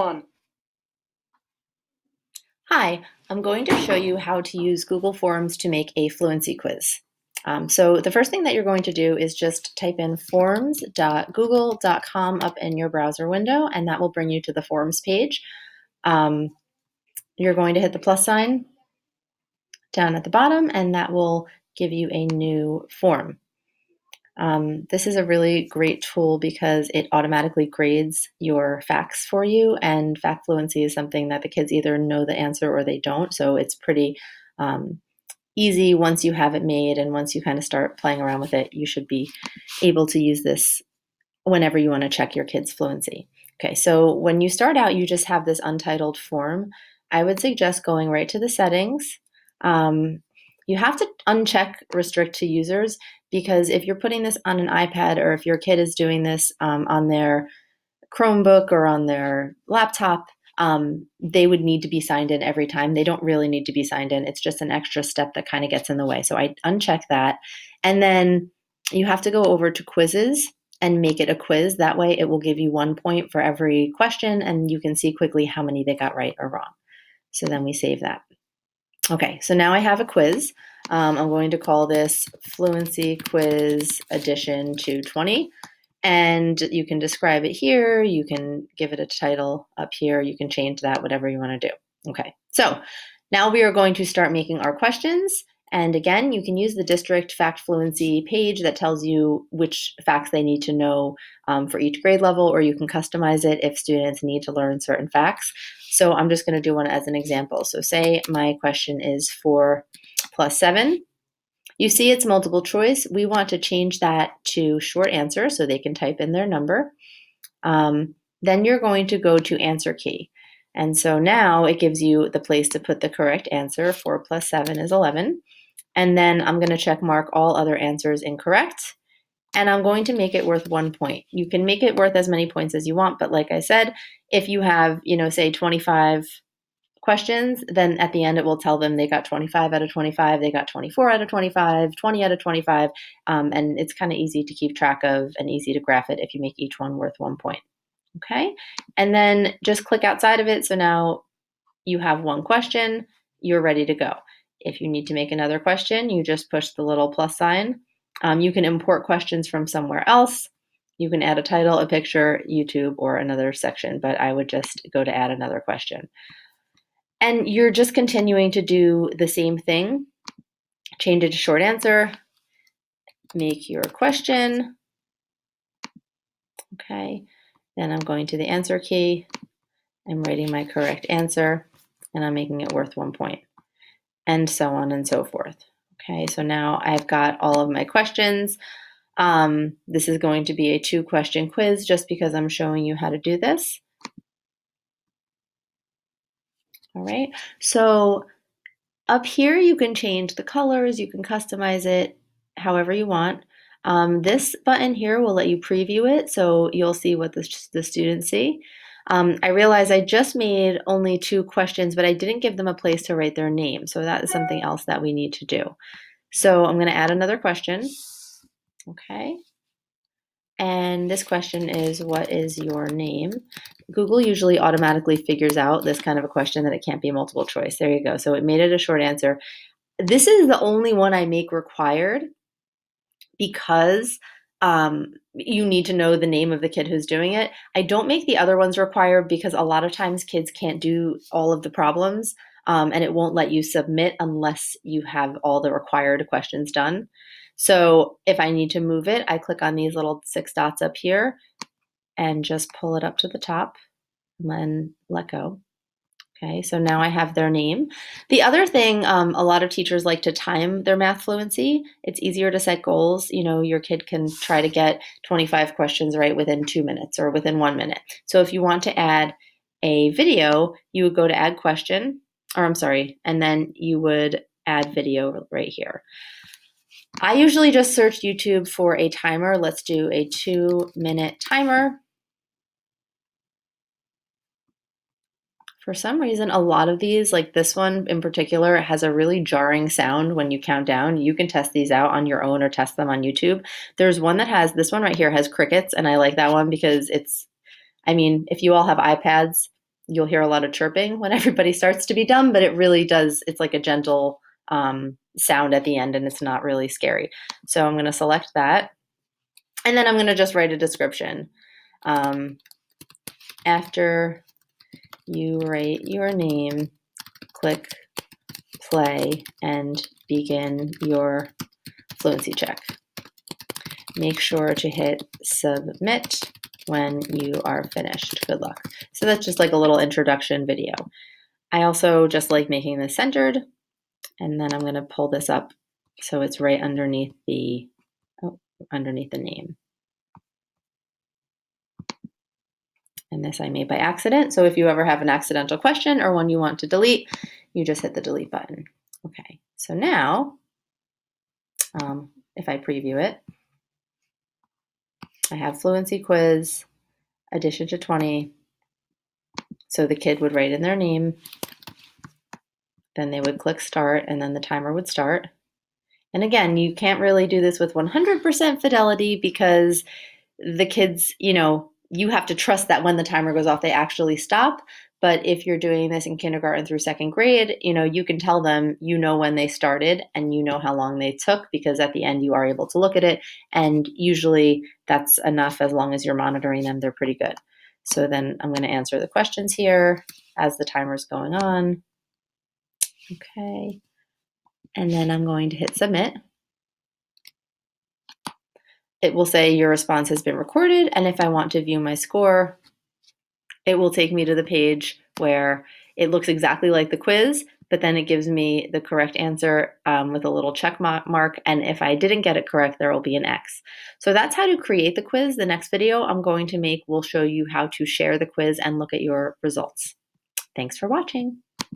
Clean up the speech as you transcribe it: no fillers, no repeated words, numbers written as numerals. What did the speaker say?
on. Hi, I'm going to show you how to use Google Forms to make a fluency quiz. So the first thing that you're going to do is just type in forms.google.com up in your browser window, and that will bring you to the forms page. You're going to hit the plus sign down at the bottom, and that will give you a new form. This is a really great tool because it automatically grades your facts for you, and fact fluency is something that the kids either know the answer or they don't. So it's pretty easy once you have it made, and once you kind of start playing around with it, you should be able to use this whenever you want to check your kids' fluency. Okay, so when you start out, you just have this untitled form. I would suggest going right to the settings. You have to uncheck restrict to users because if you're putting this on an iPad or if your kid is doing this on their Chromebook or on their laptop, they would need to be signed in every time. They don't really need to be signed in. It's just an extra step that kind of gets in the way. So I uncheck that. And then you have to go over to quizzes and make it a quiz. That way it will give you 1 point for every question, and you can see quickly how many they got right or wrong. So then we save that. Okay, so now I have a quiz. I'm going to call this Fluency Quiz Edition 220. And you can describe it here. You can give it a title up here. You can change that, whatever you want to do. Okay, so now we are going to start making our questions. And again, you can use the district fact fluency page that tells you which facts they need to know for each grade level, or you can customize it if students need to learn certain facts. So I'm just going to do one as an example. So say my question is 4 plus 7. You see it's multiple choice. We want to change that to short answer so they can type in their number. Then you're going to go to answer key. And so now it gives you the place to put the correct answer. 4 plus 7 is 11. And then I'm going to check mark all other answers incorrect. And I'm going to make it worth 1 point. You can make it worth as many points as you want, but like I said, if you have, say 25 questions, then at the end it will tell them they got 25 out of 25, they got 24 out of 25, 20 out of 25, and it's kind of easy to keep track of and easy to graph it if you make each one worth 1 point. Okay, and then just click outside of it. So now you have one question, you're ready to go. If you need to make another question, you just push the little plus sign. You can import questions from somewhere else. You can add a title, a picture, YouTube, or another section, but I would just go to add another question. And you're just continuing to do the same thing. Change it to short answer, make your question. Okay, then I'm going to the answer key. I'm writing my correct answer, and I'm making it worth 1 point, and so on and so forth. Okay, so now I've got all of my questions. This is going to be a 2-question quiz just because I'm showing you how to do this. All right, so up here you can change the colors, you can customize it however you want. This button here will let you preview it, so you'll see what the students see. I realize I just made only 2 questions, but I didn't give them a place to write their name, so that is something else that we need to do. So I'm going to add another question. Okay. And this question is, what is your name? Google usually automatically figures out this kind of a question that it can't be multiple choice. There you go. So it made it a short answer. This is the only one I make required because you need to know the name of the kid who's doing it. I don't make the other ones required because a lot of times kids can't do all of the problems, and it won't let you submit unless you have all the required questions done. So if I need to move it, I click on these little 6 dots up here and just pull it up to the top and then let go. Okay, so now I have their name. The other thing, a lot of teachers like to time their math fluency. It's easier to set goals. Your kid can try to get 25 questions right within 2 minutes or within 1 minute. So if you want to add a video, you would go to add question, and then you would add video right here. I usually just search YouTube for a timer. Let's do a 2-minute timer. For some reason, a lot of these, like this one in particular, has a really jarring sound when you count down. You can test these out on your own or test them on YouTube. There's one that has, this one right here has crickets, and I like that one because if you all have iPads, you'll hear a lot of chirping when everybody starts to be dumb, but it really does, it's like a gentle sound at the end, and it's not really scary. So I'm going to select that, and then I'm going to just write a description. After you write your name, click play and begin your fluency check. Make sure to hit submit when you are finished. Good luck. So that's just like a little introduction video. I also just like making this centered, and then I'm going to pull this up so it's right underneath the name. And this I made by accident. So if you ever have an accidental question or one you want to delete, you just hit the delete button. Okay, so now if I preview it, I have fluency quiz, addition to 20. So the kid would write in their name, then they would click start, and then the timer would start. And again, you can't really do this with 100% fidelity because the kids, you have to trust that when the timer goes off, they actually stop. But if you're doing this in kindergarten through second grade, you can tell them, when they started and how long they took, because at the end you are able to look at it. And usually that's enough. As long as you're monitoring them, they're pretty good. So then I'm going to answer the questions here as the timer's going on. Okay. And then I'm going to hit submit. It will say your response has been recorded. And if I want to view my score, it will take me to the page where it looks exactly like the quiz, but then it gives me the correct answer with a little check mark. And if I didn't get it correct, there will be an X. So that's how to create the quiz. The next video I'm going to make will show you how to share the quiz and look at your results. Thanks for watching.